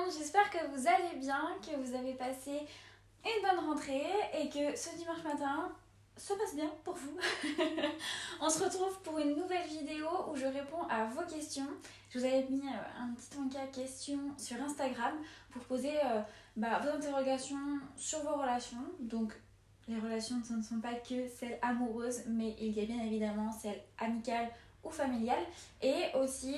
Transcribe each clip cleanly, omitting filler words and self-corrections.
monde, j'espère que vous allez bien, que vous avez passé une bonne rentrée et que ce dimanche matin se passe bien pour vous. On se retrouve pour une nouvelle vidéo où je réponds à vos questions. Je vous avais mis un petit encas questions sur Instagram pour poser vos interrogations sur vos relations. Donc les relations, ce ne sont pas que celles amoureuses, mais il y a bien évidemment celles amicales ou familiales. Et aussi,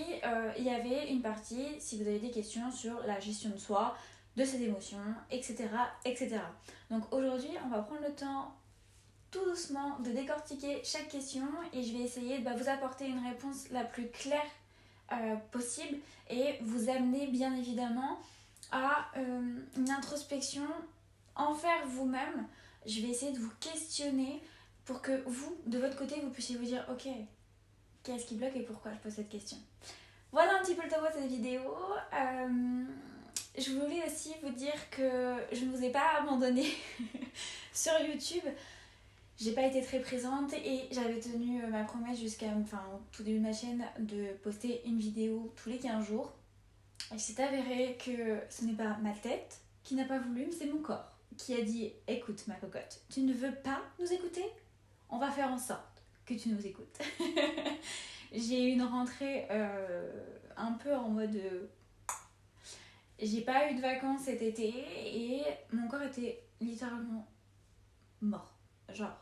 il y avait une partie, si vous avez des questions sur la gestion de soi, de ses émotions, etc. etc. Donc aujourd'hui, on va prendre le temps tout doucement de décortiquer chaque question et je vais essayer de vous apporter une réponse la plus claire possible et vous amener bien évidemment à une introspection envers vous-même. Je vais essayer de vous questionner pour que vous, de votre côté, vous puissiez vous dire ok, qu'est-ce qui bloque et pourquoi je pose cette question. Voilà un petit peu le topo de cette vidéo. Je voulais aussi vous dire que je ne vous ai pas abandonné sur YouTube. J'ai pas été très présente et j'avais tenu ma promesse au tout début de ma chaîne de poster une vidéo tous les 15 jours. Il s'est avéré que ce n'est pas ma tête qui n'a pas voulu, mais c'est mon corps qui a dit écoute ma cocotte, tu ne veux pas nous écouter ? On va faire en sorte que tu nous écoutes. J'ai eu une rentrée un peu en mode... j'ai pas eu de vacances cet été et mon corps était littéralement mort. Genre,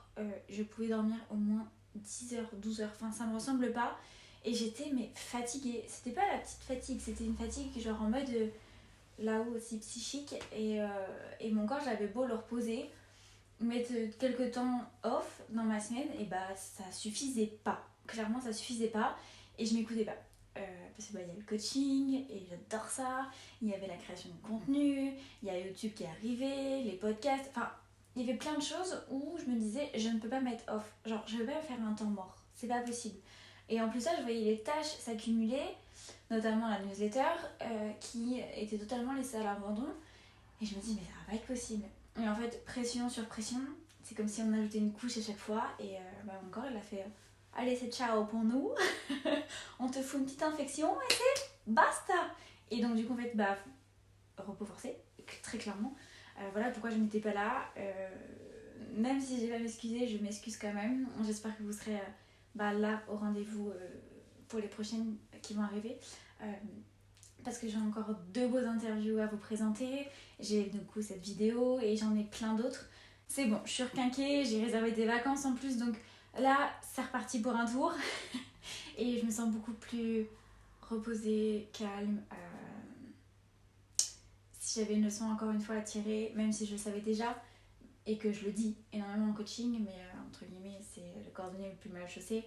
je pouvais dormir au moins 10 heures, 12 heures, enfin ça me ressemble pas. Et j'étais fatiguée. C'était pas la petite fatigue, c'était une fatigue genre en mode là-haut aussi psychique. Et mon corps, j'avais beau le reposer, mettre quelques temps off dans ma semaine, et ça suffisait pas. Clairement, ça suffisait pas. Et je m'écoutais pas. Parce que y a le coaching, et j'adore ça. Il y avait la création de contenu, il y a YouTube qui est arrivé, les podcasts, enfin... Il y avait plein de choses où je me disais, je ne peux pas mettre off. Genre, je ne peux pas faire un temps mort. C'est pas possible. Et en plus, ça, je voyais les tâches s'accumuler, notamment la newsletter, qui était totalement laissée à l'abandon. Et je me dis, mais ça va pas être possible. Et en fait, pression sur pression, c'est comme si on ajoutait une couche à chaque fois. Et mon corps, il a fait, allez, c'est ciao pour nous. On te fout une petite infection et c'est basta. Et donc, du coup, en fait, repos forcé, très clairement. Voilà pourquoi je n'étais pas là. Même si j'ai pas m'excuser, je m'excuse quand même. J'espère que vous serez là au rendez-vous pour les prochaines qui vont arriver. Parce que j'ai encore 2 beaux interviews à vous présenter. J'ai du coup cette vidéo et j'en ai plein d'autres. C'est bon, je suis requinquée, j'ai réservé des vacances en plus. Donc là, c'est reparti pour un tour. Et je me sens beaucoup plus reposée, calme. Si j'avais une leçon encore une fois à tirer, même si je le savais déjà, et que je le dis énormément en coaching, mais entre guillemets, c'est le cordonnier le plus mal chaussé.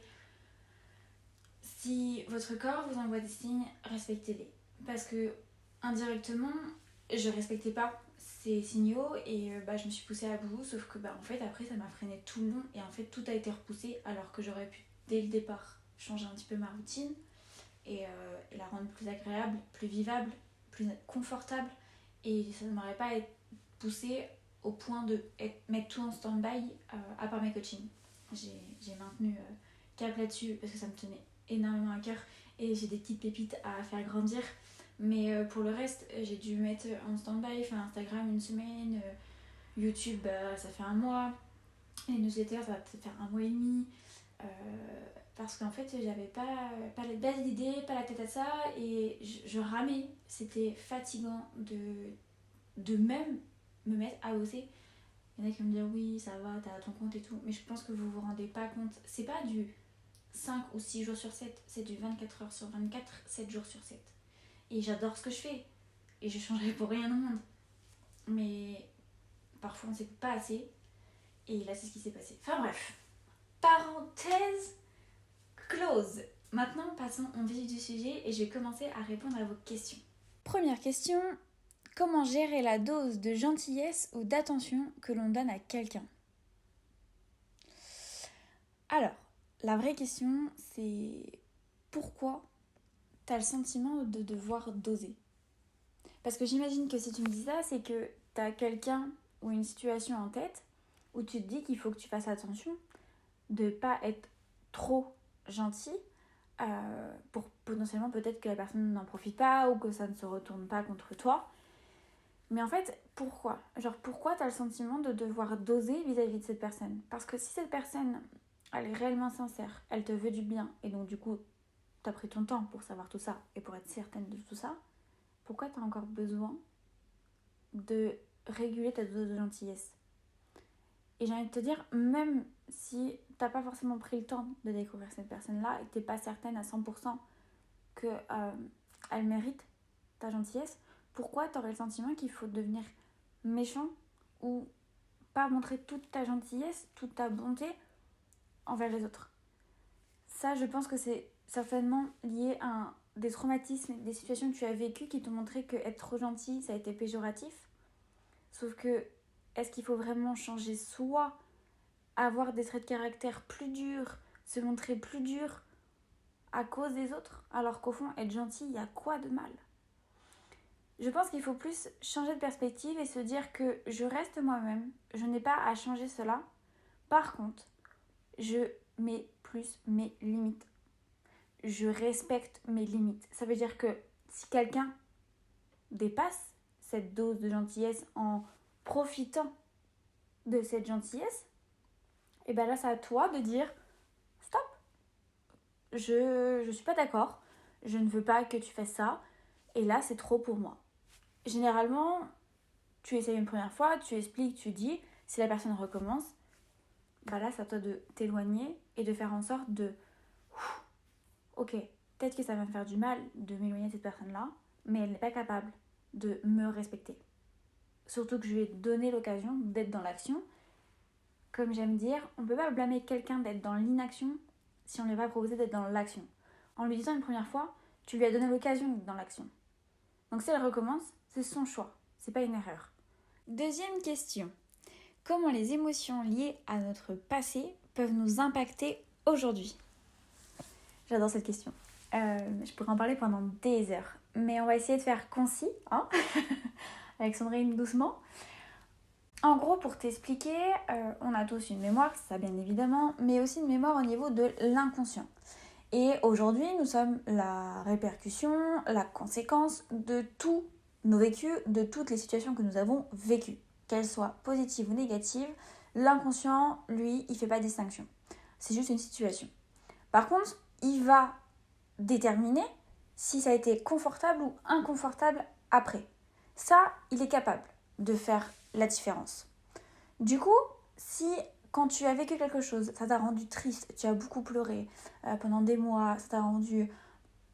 Si votre corps vous envoie des signes, respectez-les. Parce que indirectement, je respectais pas ces signaux et je me suis poussée à bout, sauf que en fait après ça m'a freiné tout le long et en fait tout a été repoussé alors que j'aurais pu dès le départ changer un petit peu ma routine et la rendre plus agréable, plus vivable, plus confortable. Et ça ne m'aurait pas poussé au point de mettre tout en stand-by à part mes coachings. J'ai maintenu cap là-dessus parce que ça me tenait énormément à cœur et j'ai des petites pépites à faire grandir. Mais pour le reste, j'ai dû mettre en stand-by, Instagram une semaine, YouTube ça fait un mois, les newsletters ça va peut-être faire un mois et demi. Parce qu'en fait j'avais pas d'idée, pas la tête à ça et je ramais. C'était fatigant de même me mettre à bosser. Il y en a qui vont me dire oui ça va, t'as ton compte et tout, mais je pense que vous vous rendez pas compte. C'est pas du 5 ou 6 jours sur 7, c'est du 24 heures sur 24, 7 jours sur 7. Et j'adore ce que je fais et je changerai pour rien au monde, mais parfois on ne s'écoute pas assez et là c'est ce qui s'est passé. Enfin bref, parenthèse close. Maintenant, passons au vif du sujet et je vais commencer à répondre à vos questions. Première question, comment gérer la dose de gentillesse ou d'attention que l'on donne à quelqu'un ? Alors, la vraie question, c'est pourquoi tu as le sentiment de devoir doser ? Parce que j'imagine que si tu me dis ça, c'est que tu as quelqu'un ou une situation en tête où tu te dis qu'il faut que tu fasses attention de ne pas être trop gentil pour potentiellement peut-être que la personne n'en profite pas ou que ça ne se retourne pas contre toi. Mais en fait, pourquoi? Genre, pourquoi t'as le sentiment de devoir doser vis-à-vis de cette personne? Parce que si cette personne, elle est réellement sincère, elle te veut du bien, et donc du coup, t'as pris ton temps pour savoir tout ça et pour être certaine de tout ça, pourquoi t'as encore besoin de réguler ta dose de gentillesse? Et j'ai envie de te dire, même si t'as pas forcément pris le temps de découvrir cette personne-là et que t'es pas certaine à 100% que elle mérite ta gentillesse, pourquoi t'aurais le sentiment qu'il faut devenir méchant ou pas montrer toute ta gentillesse, toute ta bonté envers les autres? Ça, je pense que c'est certainement lié à des traumatismes, des situations que tu as vécues qui t'ont montré que être trop gentil, ça a été péjoratif. Sauf que, est-ce qu'il faut vraiment changer soi, avoir des traits de caractère plus durs, se montrer plus dur à cause des autres, alors qu'au fond, être gentil, il y a quoi de mal? Je pense qu'il faut plus changer de perspective et se dire que je reste moi-même, je n'ai pas à changer cela. Par contre, je mets plus mes limites. Je respecte mes limites. Ça veut dire que si quelqu'un dépasse cette dose de gentillesse en profitant de cette gentillesse, et bien là, c'est à toi de dire stop, je suis pas d'accord, je ne veux pas que tu fasses ça, et là, c'est trop pour moi. Généralement, tu essayes une première fois, tu expliques, tu dis, si la personne recommence, bah là, c'est à toi de t'éloigner et de faire en sorte de ok, peut-être que ça va me faire du mal de m'éloigner de cette personne-là, mais elle n'est pas capable de me respecter. Surtout que je lui ai donné l'occasion d'être dans l'action. Comme j'aime dire, on ne peut pas blâmer quelqu'un d'être dans l'inaction si on ne lui a pas proposé d'être dans l'action. En lui disant une première fois, tu lui as donné l'occasion d'être dans l'action. Donc si elle recommence, c'est son choix, c'est pas une erreur. Deuxième question. Comment les émotions liées à notre passé peuvent nous impacter aujourd'hui? J'adore cette question. Je pourrais en parler pendant des heures. Mais on va essayer de faire concis, hein avec Sandrine doucement. En gros, pour t'expliquer, on a tous une mémoire, ça bien évidemment, mais aussi une mémoire au niveau de l'inconscient. Et aujourd'hui, nous sommes la répercussion, la conséquence de tous nos vécus, de toutes les situations que nous avons vécues. Qu'elles soient positives ou négatives, l'inconscient, lui, il ne fait pas de distinction. C'est juste une situation. Par contre, il va déterminer si ça a été confortable ou inconfortable après. Ça, il est capable de faire la différence. Du coup, si quand tu as vécu quelque chose, ça t'a rendu triste, tu as beaucoup pleuré pendant des mois, ça t'a rendu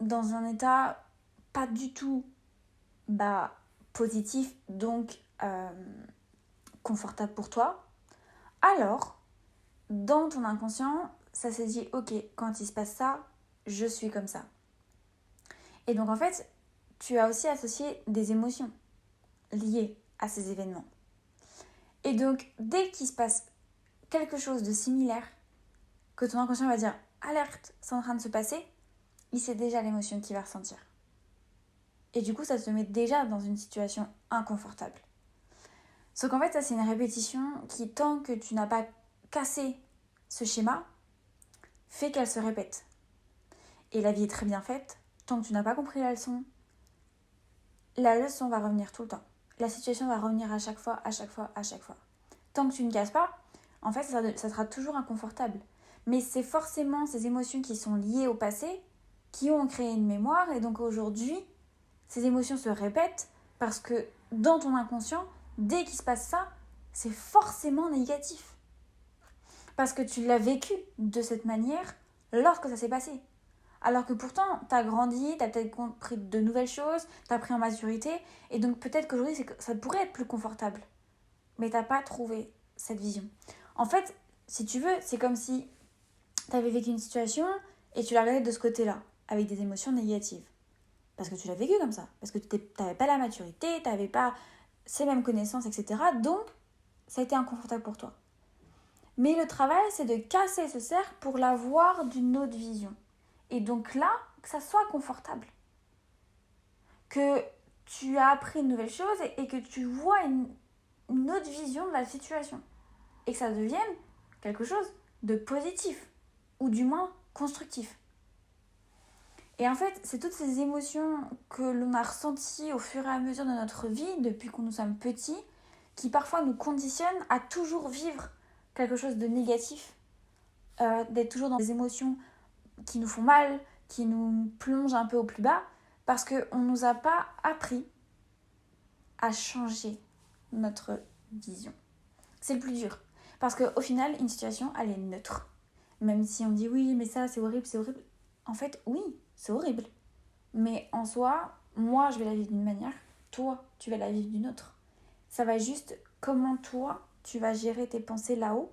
dans un état pas du tout positif, donc confortable pour toi, alors dans ton inconscient, ça s'est dit ok, quand il se passe ça, je suis comme ça. Et donc en fait, tu as aussi associé des émotions liées à ces événements. Et donc dès qu'il se passe quelque chose de similaire, que ton inconscient va dire alerte, c'est en train de se passer, il sait déjà l'émotion qu'il va ressentir. Et du coup, ça te met déjà dans une situation inconfortable. Sauf qu'en fait, ça c'est une répétition qui, tant que tu n'as pas cassé ce schéma, fait qu'elle se répète. Et la vie est très bien faite, tant que tu n'as pas compris la leçon va revenir tout le temps. La situation va revenir à chaque fois. Tant que tu ne casses pas, en fait, ça sera toujours inconfortable. Mais c'est forcément ces émotions qui sont liées au passé qui ont créé une mémoire. Et donc aujourd'hui, ces émotions se répètent parce que dans ton inconscient, dès qu'il se passe ça, c'est forcément négatif. Parce que tu l'as vécu de cette manière lorsque ça s'est passé. Alors que pourtant, t'as grandi, t'as peut-être compris de nouvelles choses, t'as pris en maturité, et donc peut-être qu'aujourd'hui, ça pourrait être plus confortable. Mais t'as pas trouvé cette vision. En fait, si tu veux, c'est comme si t'avais vécu une situation et tu la regardais de ce côté-là, avec des émotions négatives. Parce que tu l'as vécu comme ça. Parce que t'avais pas la maturité, t'avais pas ces mêmes connaissances, etc. Donc, ça a été inconfortable pour toi. Mais le travail, c'est de casser ce cercle pour l'avoir d'une autre vision. Et donc là, que ça soit confortable. Que tu as appris une nouvelle chose et que tu vois une autre vision de la situation. Et que ça devienne quelque chose de positif. Ou du moins constructif. Et en fait, c'est toutes ces émotions que l'on a ressenties au fur et à mesure de notre vie, depuis qu'on nous sommes petits, qui parfois nous conditionnent à toujours vivre quelque chose de négatif, d'être toujours dans des émotions qui nous font mal, qui nous plongent un peu au plus bas, parce qu'on ne nous a pas appris à changer notre vision. C'est le plus dur. Parce qu'au final, une situation, elle est neutre. Même si on dit oui, mais ça, c'est horrible, c'est horrible. En fait, oui, c'est horrible. Mais en soi, moi, je vais la vivre d'une manière, toi, tu vas la vivre d'une autre. Ça va juste comment toi, tu vas gérer tes pensées là-haut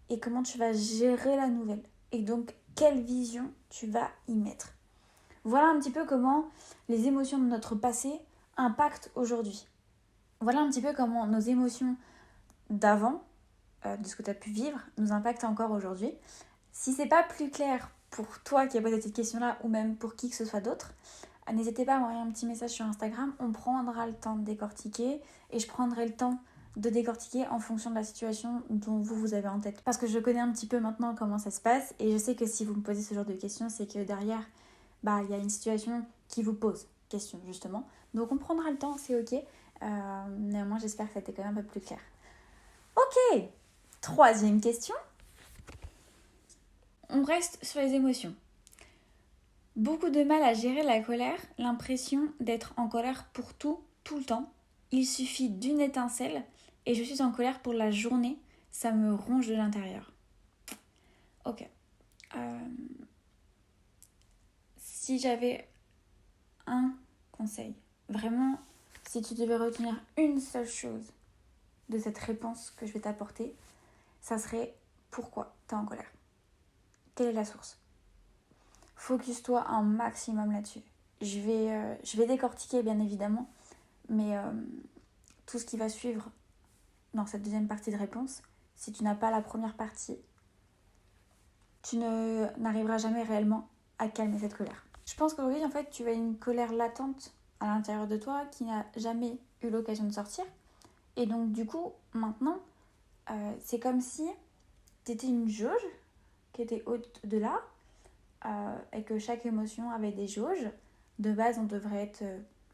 et comment tu vas gérer la nouvelle. Et donc, quelle vision tu vas y mettre. Voilà un petit peu comment les émotions de notre passé impactent aujourd'hui. Voilà un petit peu comment nos émotions d'avant, de ce que tu as pu vivre, nous impactent encore aujourd'hui. Si c'est pas plus clair pour toi qui as posé cette question-là ou même pour qui que ce soit d'autre, n'hésitez pas à m'envoyer un petit message sur Instagram. On prendra le temps de décortiquer et je prendrai le temps de décortiquer en fonction de la situation dont vous avez en tête. Parce que je connais un petit peu maintenant comment ça se passe et je sais que si vous me posez ce genre de questions, c'est que derrière, il y a une situation qui vous pose question justement. Donc on prendra le temps, c'est ok. Néanmoins, j'espère que ça a été quand même un peu plus clair. Ok, troisième question. On reste sur les émotions. Beaucoup de mal à gérer la colère, l'impression d'être en colère pour tout le temps. Il suffit d'une étincelle et je suis en colère pour la journée. Ça me ronge de l'intérieur. Ok. Si j'avais un conseil, vraiment, si tu devais retenir une seule chose de cette réponse que je vais t'apporter, ça serait pourquoi tu es en colère. Quelle est la source ? Focus-toi un maximum là-dessus. Je vais décortiquer bien évidemment, mais tout ce qui va suivre dans cette deuxième partie de réponse, si tu n'as pas la première partie, tu n'arriveras jamais réellement à calmer cette colère. Je pense qu'aujourd'hui, en fait, tu as une colère latente à l'intérieur de toi qui n'a jamais eu l'occasion de sortir. Et donc, du coup, maintenant, c'est comme si tu étais une jauge qui était haute de là, et que chaque émotion avait des jauges. De base, on devrait être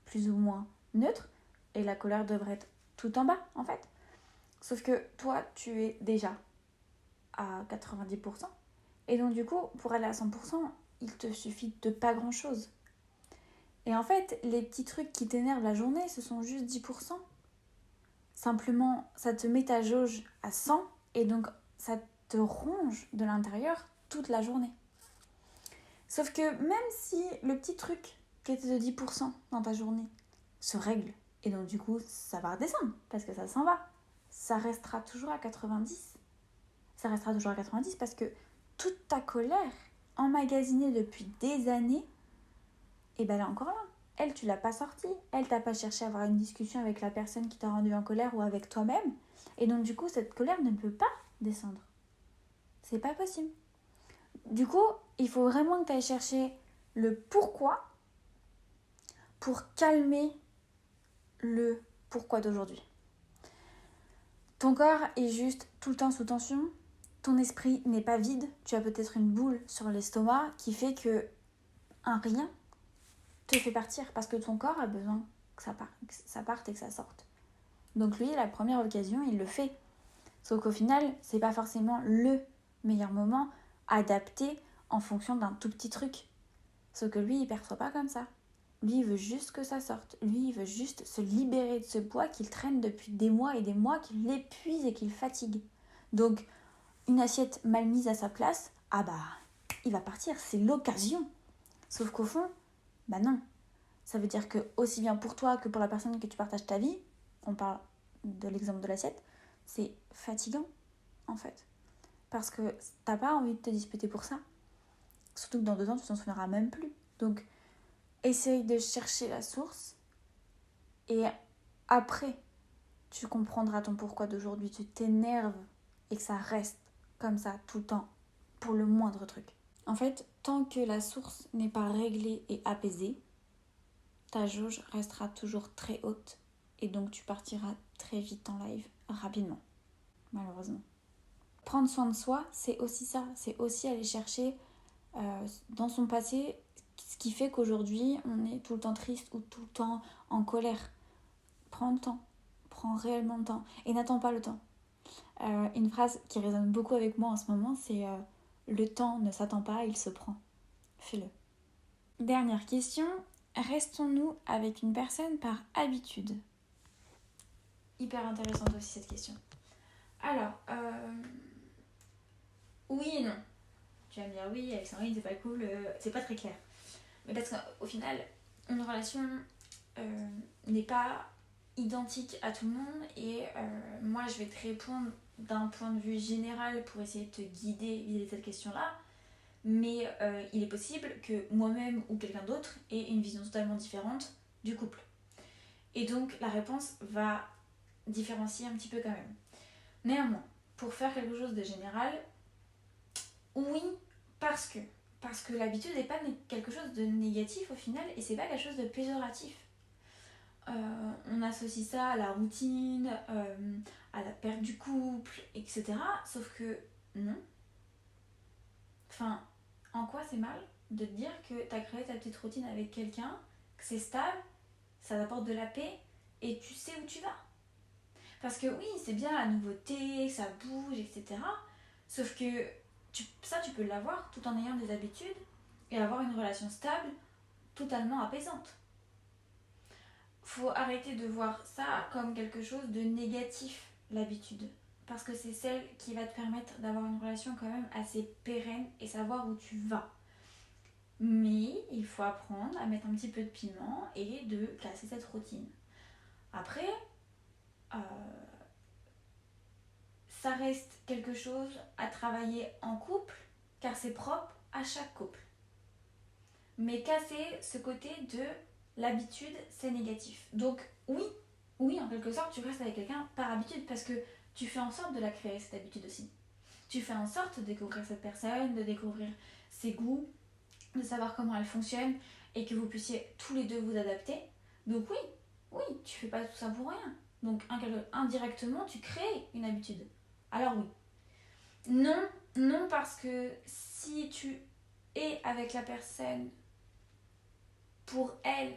plus ou moins neutre, et la colère devrait être tout en bas, en fait. Sauf que toi, tu es déjà à 90%, et donc du coup, pour aller à 100%, il te suffit de pas grand-chose. Et en fait, les petits trucs qui t'énervent la journée, ce sont juste 10%. Simplement, ça te met ta jauge à 100, et donc ça te ronge de l'intérieur toute la journée. Sauf que même si le petit truc qui était de 10% dans ta journée se règle, et donc du coup ça va redescendre parce que ça s'en va, ça restera toujours à 90. Ça restera toujours à 90 parce que toute ta colère emmagasinée depuis des années, et ben elle est encore là. Elle, tu l'as pas sortie. Elle, t'as pas cherché à avoir une discussion avec la personne qui t'a rendu en colère ou avec toi-même. Et donc du coup cette colère ne peut pas descendre. C'est pas possible. Du coup, il faut vraiment que tu ailles chercher le pourquoi pour calmer le pourquoi d'aujourd'hui. Ton corps est juste tout le temps sous tension. Ton esprit n'est pas vide. Tu as peut-être une boule sur l'estomac qui fait que un rien te fait partir parce que ton corps a besoin que ça parte et que ça sorte. Donc lui, la première occasion, il le fait. Sauf qu'au final, c'est pas forcément le meilleur moment adapté en fonction d'un tout petit truc. Sauf que lui, il perçoit pas comme ça. Lui, il veut juste que ça sorte. Lui, il veut juste se libérer de ce poids qu'il traîne depuis des mois et des mois, qui l'épuise et qui le fatigue. Donc, une assiette mal mise à sa place, il va partir, c'est l'occasion. Sauf qu'au fond, non. Ça veut dire que aussi bien pour toi que pour la personne que tu partages ta vie, on parle de l'exemple de l'assiette, c'est fatigant, en fait. Parce que t'as pas envie de te disputer pour ça. Surtout que dans 2 ans, tu t'en souviendras même plus. Donc, essaye de chercher la source. Et après, tu comprendras ton pourquoi d'aujourd'hui. Tu t'énerves et que ça reste comme ça tout le temps pour le moindre truc. En fait, tant que la source n'est pas réglée et apaisée, ta jauge restera toujours très haute. Et donc, tu partiras très vite en live, rapidement. Malheureusement. Prendre soin de soi, c'est aussi ça. C'est aussi aller chercher dans son passé ce qui fait qu'aujourd'hui, on est tout le temps triste ou tout le temps en colère. Prends le temps. Prends réellement le temps. Et n'attends pas le temps. Une phrase qui résonne beaucoup avec moi en ce moment, c'est le temps ne s'attend pas, il se prend. Fais-le. Dernière question. Restons-nous avec une personne par habitude? Hyper intéressante aussi cette question. Alors, oui et non. Tu vas me dire oui, avec Sandrine, c'est pas cool, c'est pas très clair. Mais parce qu'au final, une relation n'est pas identique à tout le monde et moi je vais te répondre d'un point de vue général pour essayer de te guider vis-à-vis de cette question-là. Mais il est possible que moi-même ou quelqu'un d'autre ait une vision totalement différente du couple. Et donc la réponse va différencier un petit peu quand même. Néanmoins, pour faire quelque chose de général, oui, parce que l'habitude n'est pas quelque chose de négatif au final et c'est pas quelque chose de péjoratif. On associe ça à la routine, à la perte du couple, etc. Sauf que non. Enfin, en quoi c'est mal de te dire que tu as créé ta petite routine avec quelqu'un, que c'est stable, ça t'apporte de la paix et tu sais où tu vas. Parce que oui, c'est bien la nouveauté, ça bouge, etc. Sauf que tu peux l'avoir tout en ayant des habitudes et avoir une relation stable, totalement apaisante. Faut arrêter de voir ça comme quelque chose de négatif, l'habitude. Parce que c'est celle qui va te permettre d'avoir une relation quand même assez pérenne et savoir où tu vas. Mais il faut apprendre à mettre un petit peu de piment et de casser cette routine. Après, ça reste quelque chose à travailler en couple, car c'est propre à chaque couple. Mais casser ce côté de l'habitude, c'est négatif. Donc oui, en quelque sorte, tu restes avec quelqu'un par habitude, parce que tu fais en sorte de la créer, cette habitude aussi. Tu fais en sorte de découvrir cette personne, de découvrir ses goûts, de savoir comment elle fonctionne, et que vous puissiez tous les deux vous adapter. Donc oui, tu fais pas tout ça pour rien. Donc indirectement, tu crées une habitude. Alors oui. Non, parce que si tu es avec la personne pour elle,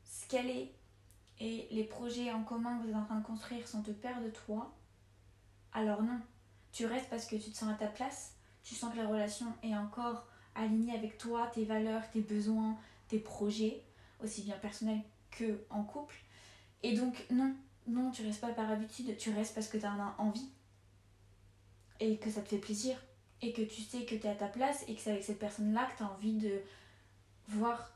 ce qu'elle est, et les projets en commun que vous êtes en train de construire sont de pair de toi, alors non. Tu restes parce que tu te sens à ta place, tu sens que la relation est encore alignée avec toi, tes valeurs, tes besoins, tes projets, aussi bien personnels que en couple. Et donc non, tu restes pas par habitude, tu restes parce que tu en as envie. Et que ça te fait plaisir. Et que tu sais que tu es à ta place et que c'est avec cette personne-là que tu as envie de voir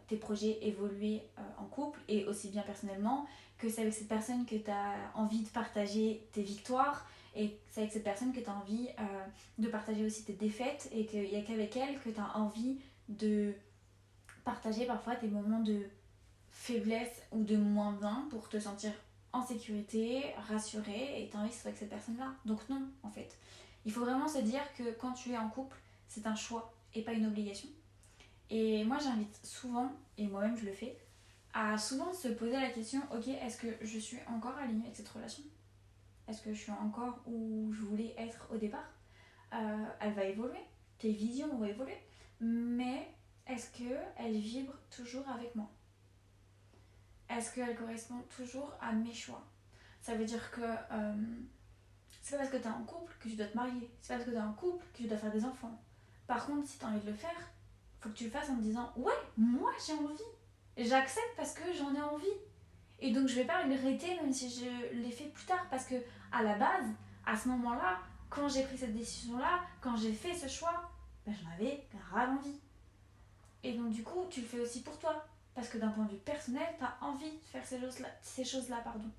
tes projets évoluer en couple et aussi bien personnellement, que c'est avec cette personne que tu as envie de partager tes victoires et c'est avec cette personne que tu as envie de partager aussi tes défaites et qu'il n'y a qu'avec elle que tu as envie de partager parfois tes moments de faiblesse ou de moins bien pour te sentir en sécurité, rassurée et tu as envie que ce soit avec cette personne-là. Donc non, en fait. Il faut vraiment se dire que quand tu es en couple, c'est un choix et pas une obligation. Et moi j'invite souvent, et moi-même je le fais, à souvent se poser la question, ok, est-ce que je suis encore alignée avec cette relation? Est-ce que je suis encore où je voulais être au départ? Elle va évoluer, tes visions vont évoluer, mais est-ce qu'elle vibre toujours avec moi? Est-ce qu'elle correspond toujours à mes choix? Ça veut dire que c'est pas parce que t'es en couple que tu dois te marier, c'est pas parce que t'es en couple que tu dois faire des enfants. Par contre, si t'as envie de le faire, faut que tu le fasses en te disant ouais, moi j'ai envie. J'accepte parce que j'en ai envie. Et donc je vais pas regretter même si je l'ai fait plus tard parce que à la base, à ce moment-là, quand j'ai pris cette décision-là, quand j'ai fait ce choix, ben, j'en avais grave envie. Et donc du coup, tu le fais aussi pour toi. Parce que d'un point de vue personnel, t'as envie de faire ces choses-là, pardon.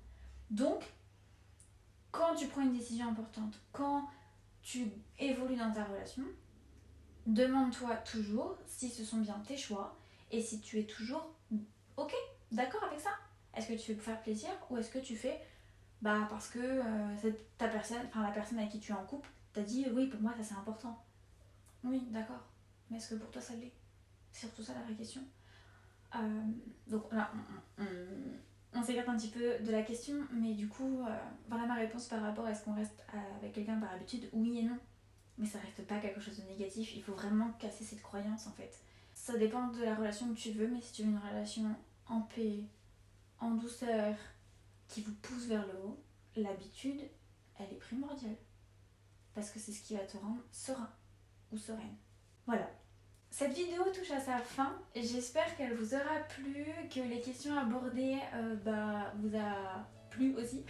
Donc, quand tu prends une décision importante, quand tu évolues dans ta relation, demande-toi toujours si ce sont bien tes choix et si tu es toujours ok, d'accord avec ça. Est-ce que tu fais pour faire plaisir ou est-ce que tu fais parce que la personne avec qui tu es en couple t'a dit oui, pour moi ça c'est important. Oui, d'accord. Mais est-ce que pour toi ça l'est? C'est surtout ça la vraie question. Donc là, on s'écarte un petit peu de la question, mais du coup, voilà ma réponse par rapport à est-ce qu'on reste avec quelqu'un par habitude, oui et non. Mais ça reste pas quelque chose de négatif, il faut vraiment casser cette croyance en fait. ça dépend de la relation que tu veux, mais si tu veux une relation en paix, en douceur, qui vous pousse vers le haut, l'habitude, elle est primordiale. Parce que c'est ce qui va te rendre serein ou sereine. Voilà. Cette vidéo touche à sa fin. J'espère qu'elle vous aura plu, que les questions abordées vous a plu aussi.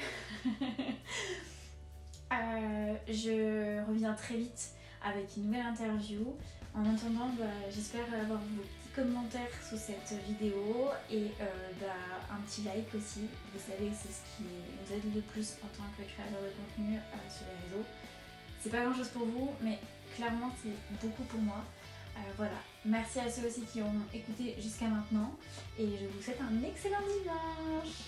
Je reviens très vite avec une nouvelle interview. En attendant, j'espère avoir vos petits commentaires sous cette vidéo et un petit like aussi. Vous savez, c'est ce qui nous aide le plus en tant que créateur de contenu sur les réseaux. C'est pas grand chose pour vous, mais clairement c'est beaucoup pour moi. Voilà, merci à ceux aussi qui ont écouté jusqu'à maintenant et je vous souhaite un excellent dimanche.